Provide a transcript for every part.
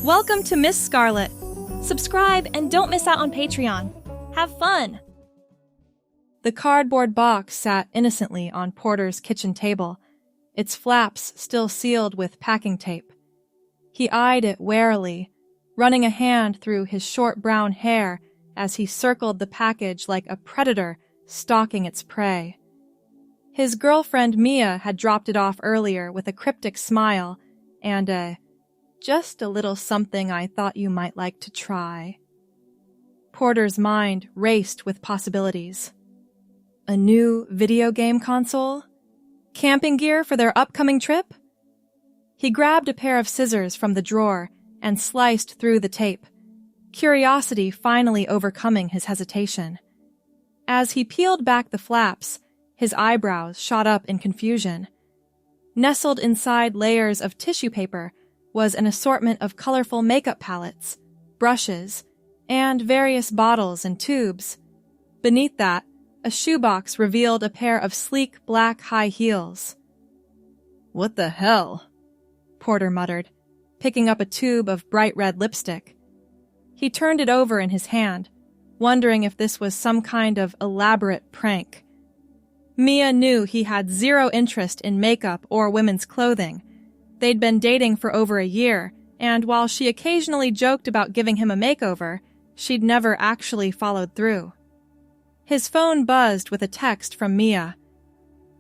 Welcome to Miss Scarlett. Subscribe and don't miss out on Patreon. Have fun! The cardboard box sat innocently on Porter's kitchen table, its flaps still sealed with packing tape. He eyed it warily, running a hand through his short brown hair as he circled the package like a predator stalking its prey. His girlfriend Mia had dropped it off earlier with a cryptic smile and just a little something I thought you might like to try. Porter's mind raced with possibilities. A new video game console? Camping gear for their upcoming trip? He grabbed a pair of scissors from the drawer and sliced through the tape, curiosity finally overcoming his hesitation. As he peeled back the flaps, his eyebrows shot up in confusion. Nestled inside layers of tissue paper was an assortment of colorful makeup palettes, brushes, and various bottles and tubes. Beneath that, a shoebox revealed a pair of sleek black high heels. "What the hell?" Porter muttered, picking up a tube of bright red lipstick. He turned it over in his hand, wondering if this was some kind of elaborate prank. Mia knew he had zero interest in makeup or women's clothing. They'd been dating for over a year, and while she occasionally joked about giving him a makeover, she'd never actually followed through. His phone buzzed with a text from Mia.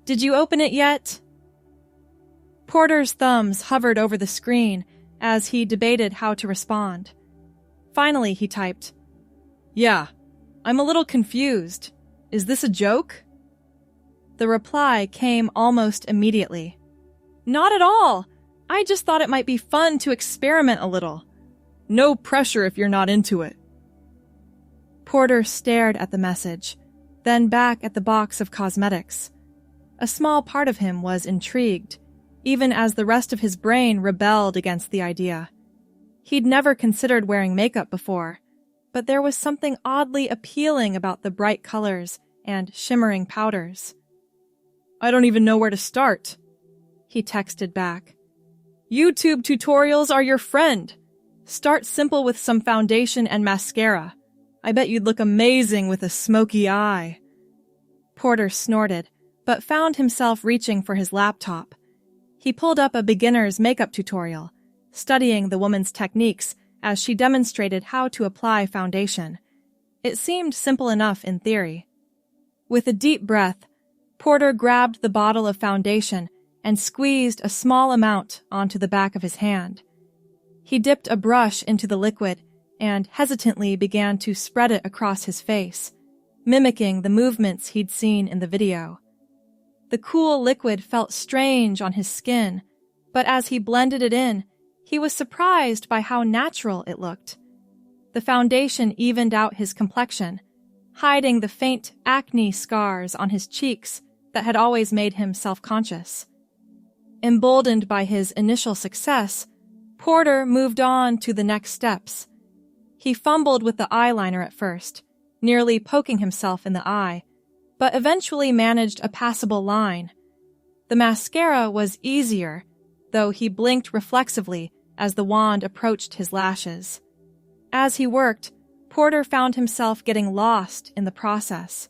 "Did you open it yet?" Porter's thumbs hovered over the screen as he debated how to respond. Finally, he typed, "Yeah, I'm a little confused. Is this a joke?" The reply came almost immediately. "Not at all. I just thought it might be fun to experiment a little. No pressure if you're not into it." Porter stared at the message, then back at the box of cosmetics. A small part of him was intrigued, even as the rest of his brain rebelled against the idea. He'd never considered wearing makeup before, but there was something oddly appealing about the bright colors and shimmering powders. "I don't even know where to start," he texted back. "YouTube tutorials are your friend. Start simple with some foundation and mascara. I bet you'd look amazing with a smoky eye." Porter snorted, but found himself reaching for his laptop. He pulled up a beginner's makeup tutorial, studying the woman's techniques as she demonstrated how to apply foundation. It seemed simple enough in theory. With a deep breath, Porter grabbed the bottle of foundation and squeezed a small amount onto the back of his hand. He dipped a brush into the liquid and hesitantly began to spread it across his face, mimicking the movements he'd seen in the video. The cool liquid felt strange on his skin, but as he blended it in, he was surprised by how natural it looked. The foundation evened out his complexion, hiding the faint acne scars on his cheeks that had always made him self-conscious. Emboldened by his initial success, Porter moved on to the next steps. He fumbled with the eyeliner at first, nearly poking himself in the eye, but eventually managed a passable line. The mascara was easier, though he blinked reflexively as the wand approached his lashes. As he worked, Porter found himself getting lost in the process.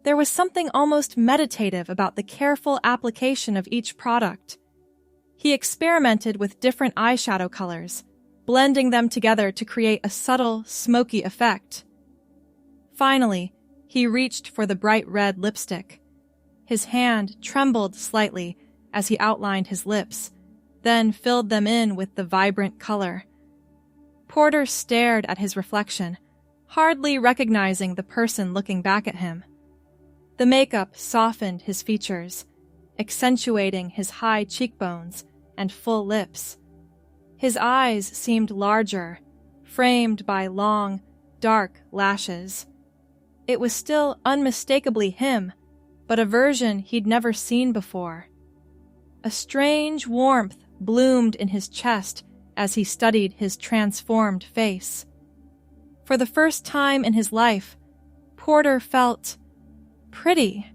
There was something almost meditative about the careful application of each product. He experimented with different eyeshadow colors, blending them together to create a subtle, smoky effect. Finally, he reached for the bright red lipstick. His hand trembled slightly as he outlined his lips, then filled them in with the vibrant color. Porter stared at his reflection, hardly recognizing the person looking back at him. The makeup softened his features, accentuating his high cheekbones and full lips. His eyes seemed larger, framed by long, dark lashes. It was still unmistakably him, but a version he'd never seen before. A strange warmth bloomed in his chest as he studied his transformed face. For the first time in his life, Porter felt pretty.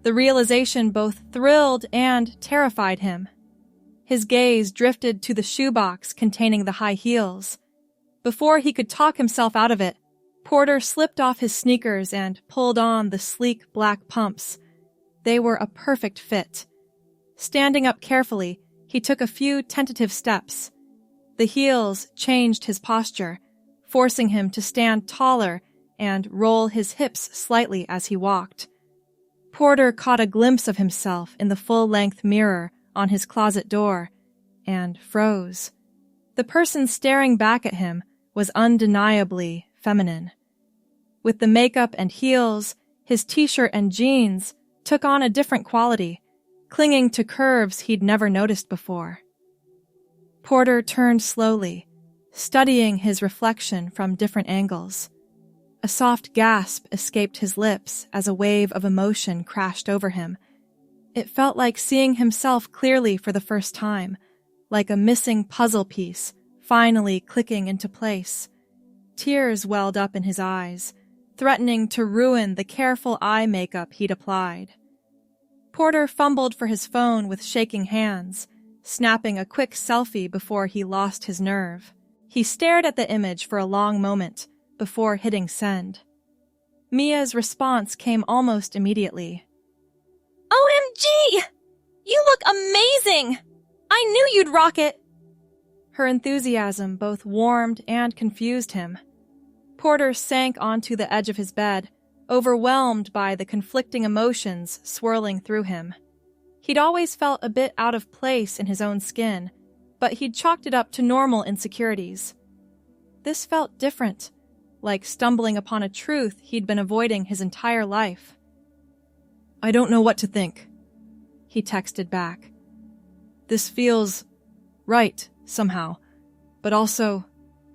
The realization both thrilled and terrified him. His gaze drifted to the shoebox containing the high heels. Before he could talk himself out of it, Porter slipped off his sneakers and pulled on the sleek black pumps. They were a perfect fit. Standing up carefully, he took a few tentative steps. The heels changed his posture, forcing him to stand taller and roll his hips slightly as he walked. Porter caught a glimpse of himself in the full-length mirror on his closet door and froze. The person staring back at him was undeniably feminine. With the makeup and heels, his t-shirt and jeans took on a different quality, clinging to curves he'd never noticed before. Porter turned slowly, studying his reflection from different angles. A soft gasp escaped his lips as a wave of emotion crashed over him. It felt like seeing himself clearly for the first time, like a missing puzzle piece finally clicking into place. Tears welled up in his eyes, threatening to ruin the careful eye makeup he'd applied. Porter fumbled for his phone with shaking hands, snapping a quick selfie before he lost his nerve. He stared at the image for a long moment before hitting send. Mia's response came almost immediately. "OMG! You look amazing! I knew you'd rock it!" Her enthusiasm both warmed and confused him. Porter sank onto the edge of his bed, overwhelmed by the conflicting emotions swirling through him. He'd always felt a bit out of place in his own skin, but he'd chalked it up to normal insecurities. This felt different, like stumbling upon a truth he'd been avoiding his entire life. "I don't know what to think," he texted back. "This feels right, somehow, but also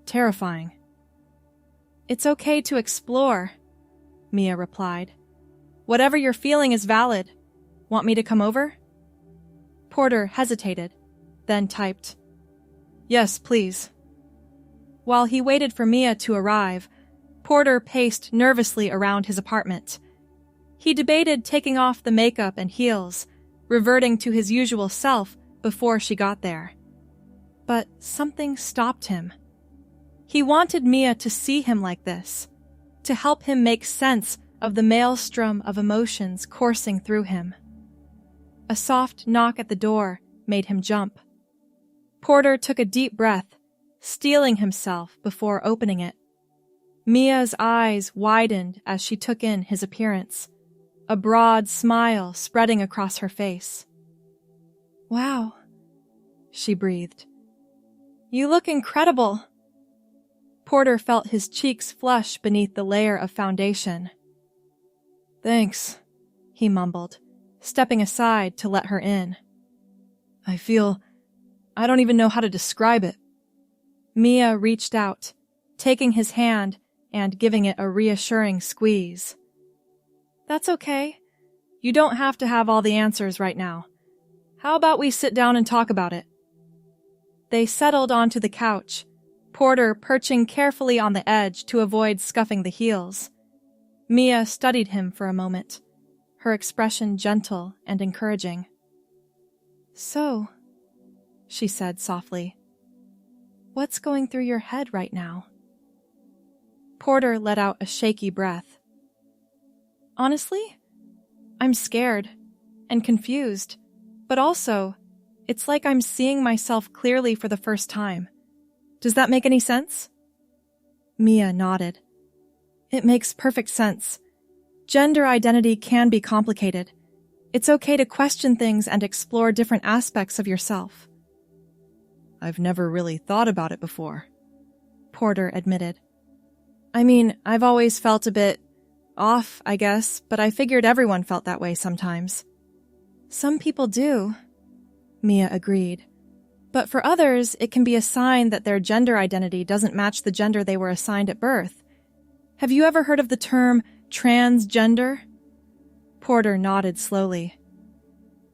terrifying." "It's okay to explore," Mia replied. "Whatever you're feeling is valid. Want me to come over?" Porter hesitated, then typed, "Yes, please." While he waited for Mia to arrive, Porter paced nervously around his apartment. He debated taking off the makeup and heels, reverting to his usual self before she got there. But something stopped him. He wanted Mia to see him like this, to help him make sense of the maelstrom of emotions coursing through him. A soft knock at the door made him jump. Porter took a deep breath, steeling himself before opening it. Mia's eyes widened as she took in his appearance, a broad smile spreading across her face. "Wow," she breathed. "You look incredible." Porter felt his cheeks flush beneath the layer of foundation. "Thanks," he mumbled, stepping aside to let her in. I don't even know how to describe it." Mia reached out, taking his hand and giving it a reassuring squeeze. "That's okay. You don't have to have all the answers right now. How about we sit down and talk about it?" They settled onto the couch, Porter perching carefully on the edge to avoid scuffing the heels. Mia studied him for a moment, her expression gentle and encouraging. "So," she said softly, "what's going through your head right now?" Porter let out a shaky breath. "Honestly, I'm scared and confused, but also, it's like I'm seeing myself clearly for the first time. Does that make any sense?" Mia nodded. "It makes perfect sense. Gender identity can be complicated. It's okay to question things and explore different aspects of yourself." "I've never really thought about it before," Porter admitted. I've always felt a bit off, I guess, but I figured everyone felt that way sometimes." "Some people do," Mia agreed. "But for others, it can be a sign that their gender identity doesn't match the gender they were assigned at birth. Have you ever heard of the term transgender?" Porter nodded slowly.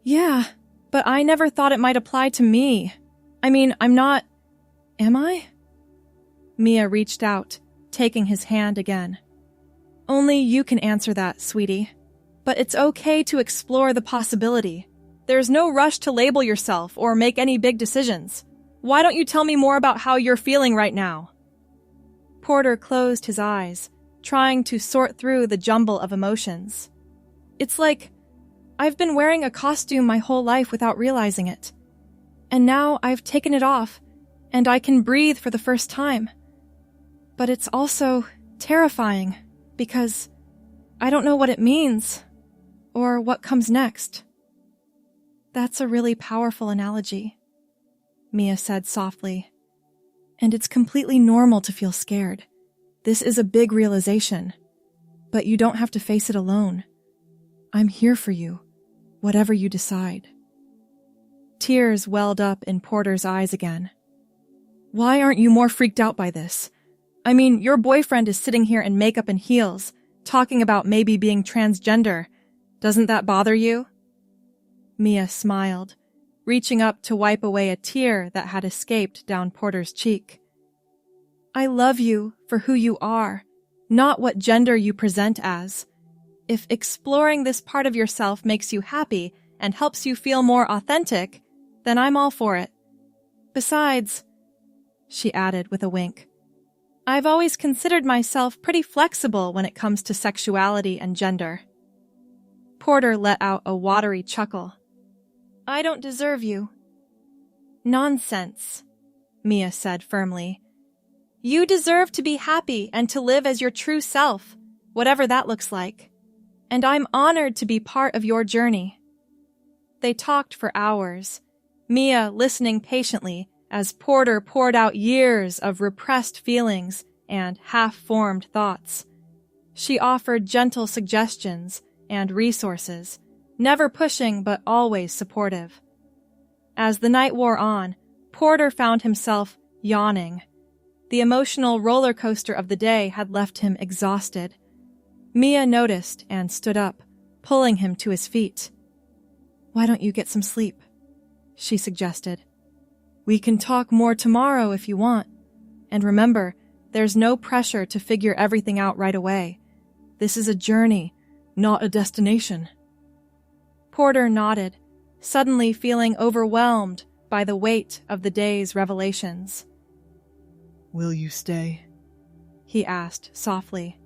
"Yeah, but I never thought it might apply to me. I'm not... Am I?" Mia reached out, taking his hand again. "Only you can answer that, sweetie. But it's okay to explore the possibility. There's no rush to label yourself or make any big decisions. Why don't you tell me more about how you're feeling right now?" Porter closed his eyes, trying to sort through the jumble of emotions. "It's like I've been wearing a costume my whole life without realizing it. And now I've taken it off, and I can breathe for the first time. But it's also terrifying, because I don't know what it means, or what comes next." "That's a really powerful analogy," Mia said softly. "And it's completely normal to feel scared. This is a big realization, but you don't have to face it alone. I'm here for you, whatever you decide." Tears welled up in Porter's eyes again. "Why aren't you more freaked out by this? I mean, your boyfriend is sitting here in makeup and heels, talking about maybe being transgender. Doesn't that bother you?" Mia smiled, reaching up to wipe away a tear that had escaped down Porter's cheek. "I love you for who you are, not what gender you present as. If exploring this part of yourself makes you happy and helps you feel more authentic, then I'm all for it. Besides," she added with a wink, "I've always considered myself pretty flexible when it comes to sexuality and gender." Porter let out a watery chuckle. "I don't deserve you." "Nonsense," Mia said firmly. "You deserve to be happy and to live as your true self, whatever that looks like. And I'm honored to be part of your journey." They talked for hours, Mia listening patiently as Porter poured out years of repressed feelings and half-formed thoughts. She offered gentle suggestions and resources, never pushing but always supportive. As the night wore on, Porter found himself yawning. The emotional roller coaster of the day had left him exhausted. Mia noticed and stood up, pulling him to his feet. "Why don't you get some sleep?" she suggested. "We can talk more tomorrow if you want. And remember, there's no pressure to figure everything out right away. This is a journey, not a destination." Porter nodded, suddenly feeling overwhelmed by the weight of the day's revelations. "Will you stay?" he asked softly.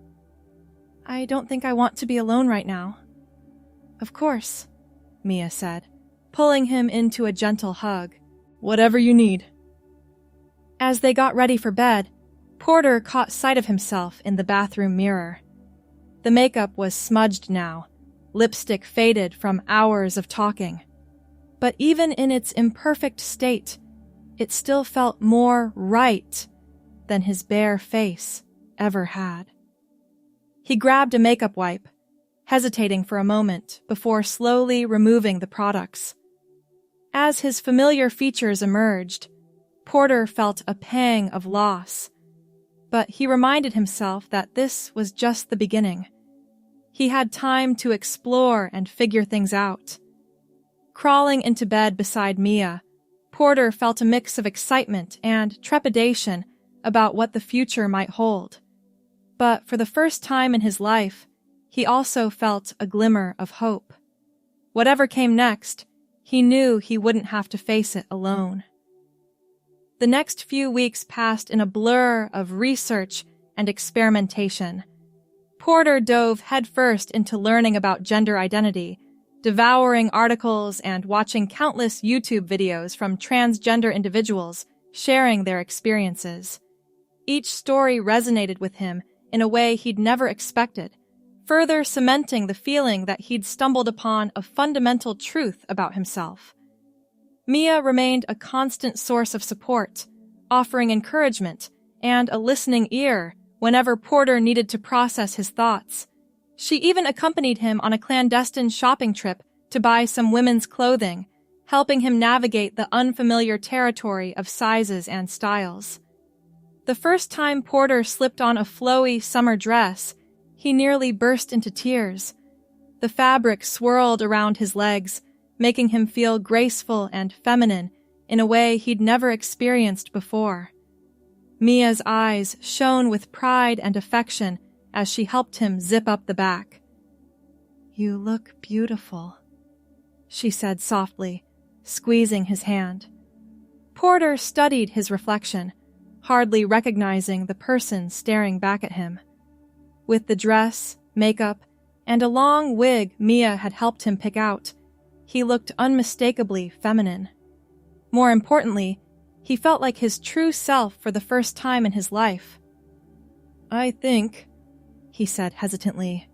"I don't think I want to be alone right now." "Of course," Mia said, pulling him into a gentle hug. "Whatever you need." As they got ready for bed, Porter caught sight of himself in the bathroom mirror. The makeup was smudged now, lipstick faded from hours of talking. But even in its imperfect state, it still felt more right than his bare face ever had. He grabbed a makeup wipe, hesitating for a moment before slowly removing the products. As his familiar features emerged, Porter felt a pang of loss, but he reminded himself that this was just the beginning. He had time to explore and figure things out. Crawling into bed beside Mia, Porter felt a mix of excitement and trepidation about what the future might hold. But for the first time in his life, he also felt a glimmer of hope. Whatever came next, he knew he wouldn't have to face it alone. The next few weeks passed in a blur of research and experimentation. Porter dove headfirst into learning about gender identity, devouring articles and watching countless YouTube videos from transgender individuals sharing their experiences. Each story resonated with him in a way he'd never expected, further cementing the feeling that he'd stumbled upon a fundamental truth about himself. Mia remained a constant source of support, offering encouragement and a listening ear whenever Porter needed to process his thoughts. She even accompanied him on a clandestine shopping trip to buy some women's clothing, helping him navigate the unfamiliar territory of sizes and styles. The first time Porter slipped on a flowy summer dress, he nearly burst into tears. The fabric swirled around his legs, making him feel graceful and feminine in a way he'd never experienced before. Mia's eyes shone with pride and affection as she helped him zip up the back. "You look beautiful," she said softly, squeezing his hand. Porter studied his reflection, hardly recognizing the person staring back at him. With the dress, makeup, and a long wig Mia had helped him pick out, he looked unmistakably feminine. More importantly, he felt like his true self for the first time in his life. I think, he said hesitantly,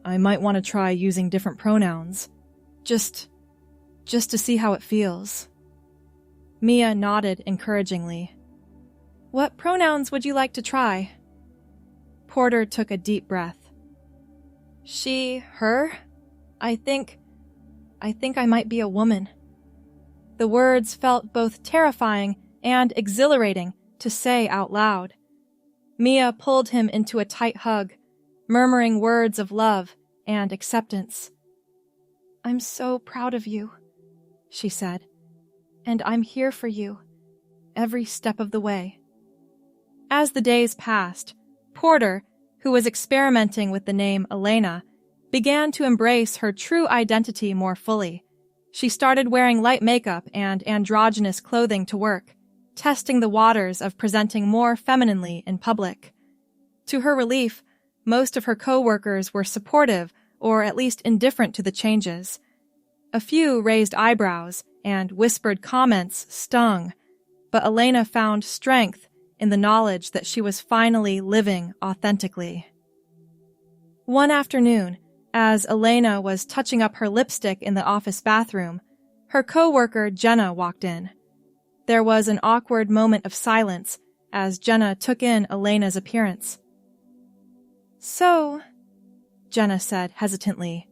I might want to try using different pronouns. Just to see how it feels. Mia nodded encouragingly. What pronouns would you like to try? Porter took a deep breath. She, her? I think I might be a woman. The words felt both terrifying and exhilarating to say out loud. Mia pulled him into a tight hug, murmuring words of love and acceptance. I'm so proud of you, she said, and I'm here for you, every step of the way. As the days passed, Porter, who was experimenting with the name Elena, began to embrace her true identity more fully. She started wearing light makeup and androgynous clothing to work, testing the waters of presenting more femininely in public. To her relief, most of her co-workers were supportive or at least indifferent to the changes. A few raised eyebrows and whispered comments stung, but Elena found strength in the knowledge that she was finally living authentically. One afternoon, as Elena was touching up her lipstick in the office bathroom, her co-worker Jenna walked in. There was an awkward moment of silence as Jenna took in Elena's appearance. So, Jenna said hesitantly,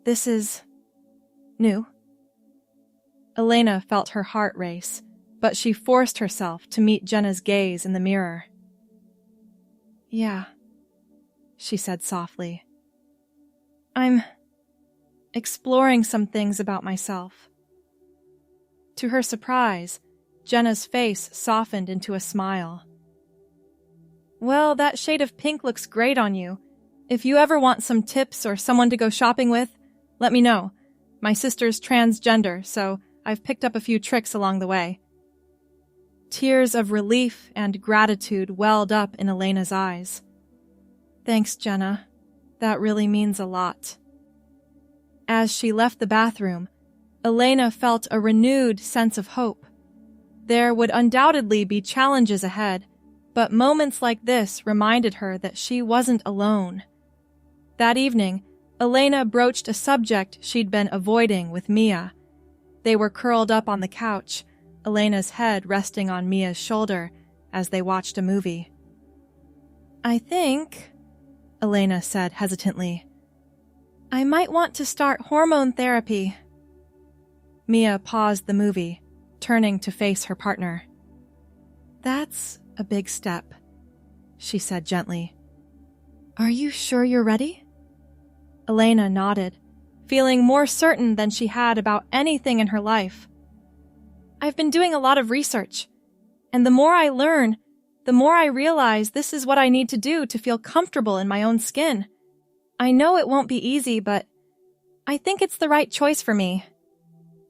this is new. Elena felt her heart race, but she forced herself to meet Jenna's gaze in the mirror. Yeah, she said softly. I'm exploring some things about myself. To her surprise, Jenna's face softened into a smile. Well, that shade of pink looks great on you. If you ever want some tips or someone to go shopping with, let me know. My sister's transgender, so I've picked up a few tricks along the way. Tears of relief and gratitude welled up in Elena's eyes. Thanks, Jenna. That really means a lot. As she left the bathroom, Elena felt a renewed sense of hope. There would undoubtedly be challenges ahead, but moments like this reminded her that she wasn't alone. That evening, Elena broached a subject she'd been avoiding with Mia. They were curled up on the couch, Elena's head resting on Mia's shoulder as they watched a movie. I think, Elena said hesitantly, I might want to start hormone therapy. Mia paused the movie, turning to face her partner. That's a big step, she said gently. Are you sure you're ready? Elena nodded, feeling more certain than she had about anything in her life. I've been doing a lot of research, and the more I learn, the more I realize this is what I need to do to feel comfortable in my own skin. I know it won't be easy, but I think it's the right choice for me.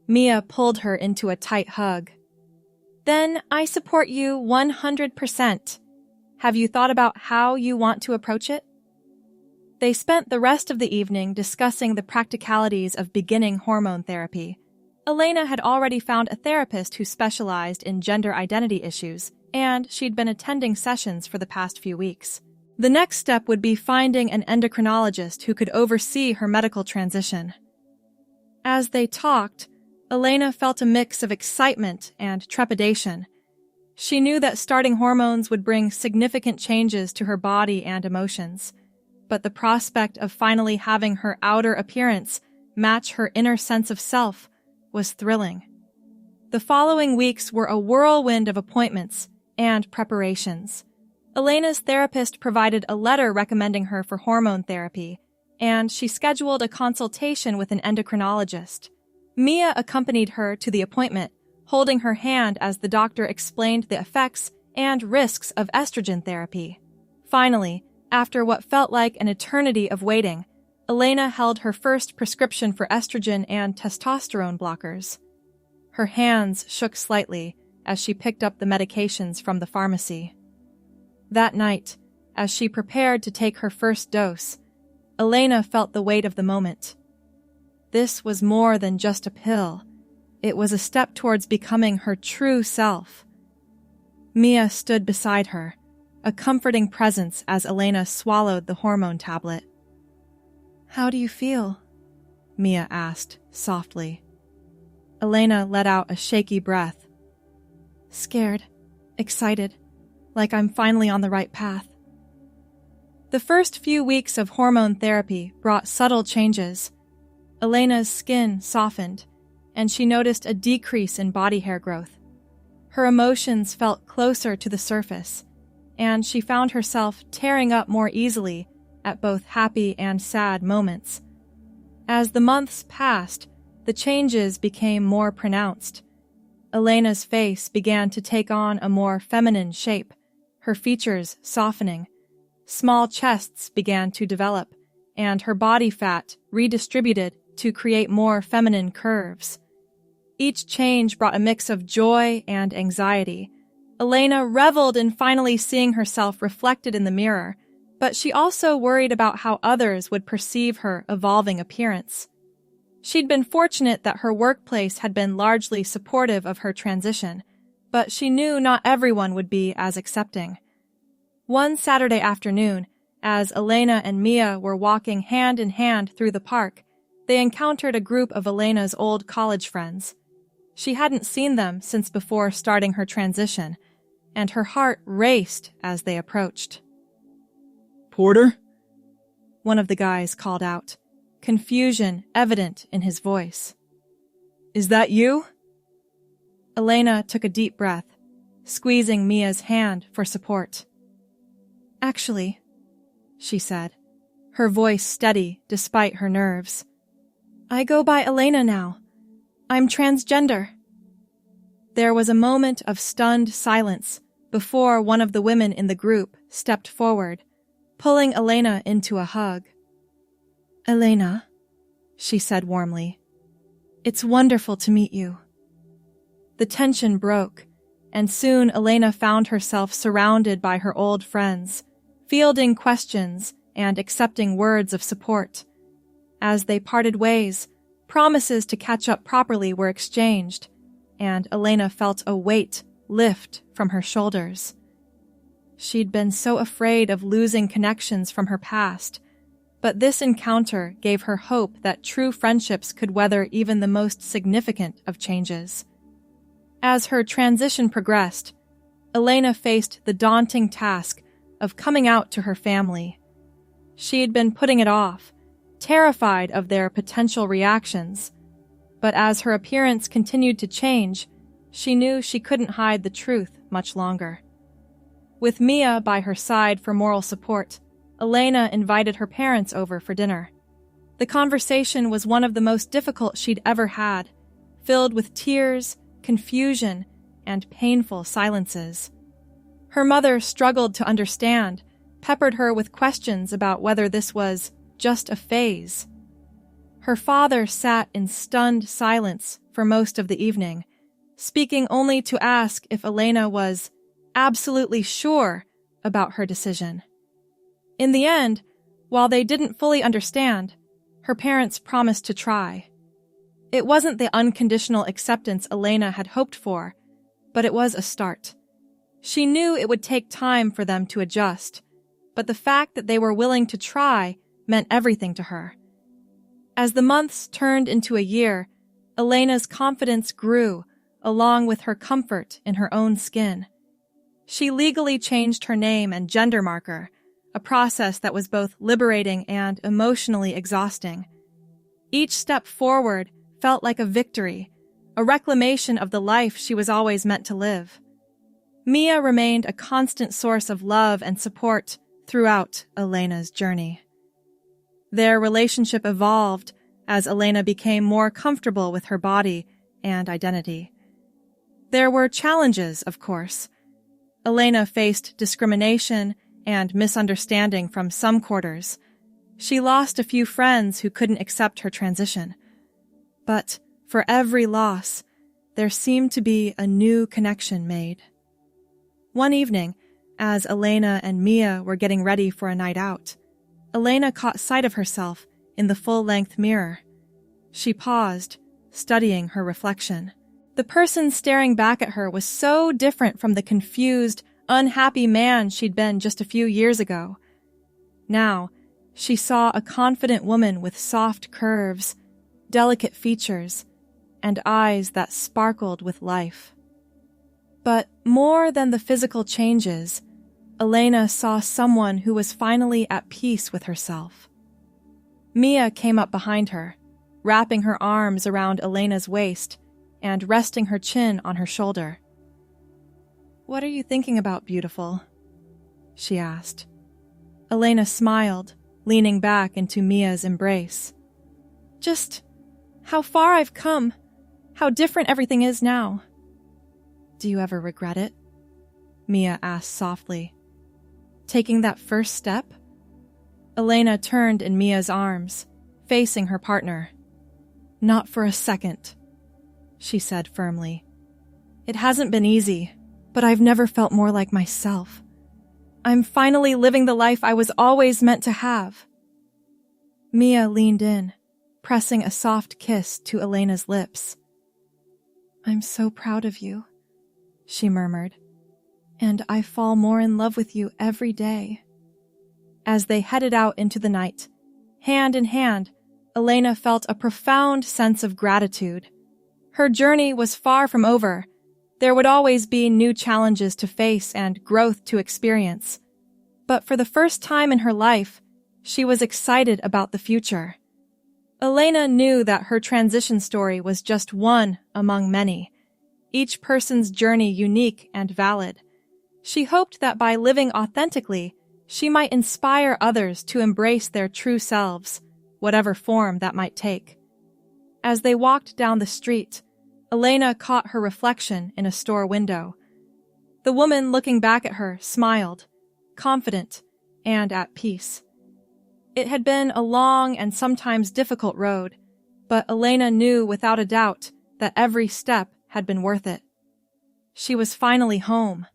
Mia pulled her into a tight hug. Then I support you 100%. Have you thought about how you want to approach it? They spent the rest of the evening discussing the practicalities of beginning hormone therapy. Elena had already found a therapist who specialized in gender identity issues, and she'd been attending sessions for the past few weeks. The next step would be finding an endocrinologist who could oversee her medical transition. As they talked, Elena felt a mix of excitement and trepidation. She knew that starting hormones would bring significant changes to her body and emotions, but the prospect of finally having her outer appearance match her inner sense of self was thrilling. The following weeks were a whirlwind of appointments and preparations. Elena's therapist provided a letter recommending her for hormone therapy, and she scheduled a consultation with an endocrinologist. Mia accompanied her to the appointment, holding her hand as the doctor explained the effects and risks of estrogen therapy. Finally, after what felt like an eternity of waiting, Elena held her first prescription for estrogen and testosterone blockers. Her hands shook slightly as she picked up the medications from the pharmacy. That night, as she prepared to take her first dose, Elena felt the weight of the moment. This was more than just a pill. It was a step towards becoming her true self. Mia stood beside her, a comforting presence as Elena swallowed the hormone tablet. "How do you feel?" Mia asked softly. Elena let out a shaky breath. "Scared, excited, like I'm finally on the right path." The first few weeks of hormone therapy brought subtle changes. Elena's skin softened, and she noticed a decrease in body hair growth. Her emotions felt closer to the surface, and she found herself tearing up more easily at both happy and sad moments. As the months passed, the changes became more pronounced. Elena's face began to take on a more feminine shape, her features softening. Small chests began to develop, and her body fat redistributed to create more feminine curves. Each change brought a mix of joy and anxiety. Elena reveled in finally seeing herself reflected in the mirror, but she also worried about how others would perceive her evolving appearance. She'd been fortunate that her workplace had been largely supportive of her transition, but she knew not everyone would be as accepting. One Saturday afternoon, as Elena and Mia were walking hand in hand through the park, they encountered a group of Elena's old college friends. She hadn't seen them since before starting her transition, and her heart raced as they approached. "Porter?" One of the guys called out, confusion evident in his voice. "Is that you?" Elena took a deep breath, squeezing Mia's hand for support. "Actually," she said, her voice steady despite her nerves, "I go by Elena now. I'm transgender." There was a moment of stunned silence before one of the women in the group stepped forward, pulling Elena into a hug. "Elena," she said warmly, "it's wonderful to meet you." The tension broke, and soon Elena found herself surrounded by her old friends, fielding questions and accepting words of support. As they parted ways, promises to catch up properly were exchanged, and Elena felt a weight lift from her shoulders. She'd been so afraid of losing connections from her past, but this encounter gave her hope that true friendships could weather even the most significant of changes. As her transition progressed, Elena faced the daunting task of coming out to her family. She'd been putting it off, terrified of their potential reactions, but as her appearance continued to change, she knew she couldn't hide the truth much longer. With Mia by her side for moral support, Elena invited her parents over for dinner. The conversation was one of the most difficult she'd ever had, filled with tears, confusion, and painful silences. Her mother struggled to understand, peppered her with questions about whether this was just a phase. Her father sat in stunned silence for most of the evening, speaking only to ask if Elena was absolutely sure about her decision. In the end, while they didn't fully understand, her parents promised to try. It wasn't the unconditional acceptance Elena had hoped for, but it was a start. She knew it would take time for them to adjust, but the fact that they were willing to try meant everything to her. As the months turned into a year, Elena's confidence grew, along with her comfort in her own skin. She legally changed her name and gender marker, a process that was both liberating and emotionally exhausting. Each step forward felt like a victory, a reclamation of the life she was always meant to live. Mia remained a constant source of love and support throughout Elena's journey. Their relationship evolved as Elena became more comfortable with her body and identity. There were challenges, of course. Elena faced discrimination and misunderstanding from some quarters, She lost a few friends who couldn't accept her transition. But for every loss, there seemed to be a new connection made. One evening, as Elena and Mia were getting ready for a night out, Elena caught sight of herself in the full-length mirror. She paused, studying her reflection. The person staring back at her was so different from the confused, unhappy man she'd been just a few years ago. Now, she saw a confident woman with soft curves, delicate features, and eyes that sparkled with life. But more than the physical changes, Elena saw someone who was finally at peace with herself. Mia came up behind her, wrapping her arms around Elena's waist and resting her chin on her shoulder. "What are you thinking about, beautiful?" she asked. Elena smiled, leaning back into Mia's embrace. "Just how far I've come, how different everything is now." "Do you ever regret it?" Mia asked softly. "Taking that first step?" Elena turned in Mia's arms, facing her partner. "Not for a second," she said firmly. "It hasn't been easy, but I've never felt more like myself. I'm finally living the life I was always meant to have." Mia leaned in, pressing a soft kiss to Elena's lips. "I'm so proud of you," she murmured, "and I fall more in love with you every day." As they headed out into the night, hand in hand, Elena felt a profound sense of gratitude. Her journey was far from over. There would always be new challenges to face and growth to experience. But for the first time in her life, she was excited about the future. Elena knew that her transition story was just one among many, each person's journey unique and valid. She hoped that by living authentically, she might inspire others to embrace their true selves, whatever form that might take. As they walked down the street, Elena caught her reflection in a store window. The woman looking back at her smiled, confident and at peace. It had been a long and sometimes difficult road, but Elena knew without a doubt that every step had been worth it. She was finally home.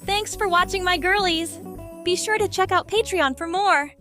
Thanks for watching, my girlies! Be sure to check out Patreon for more!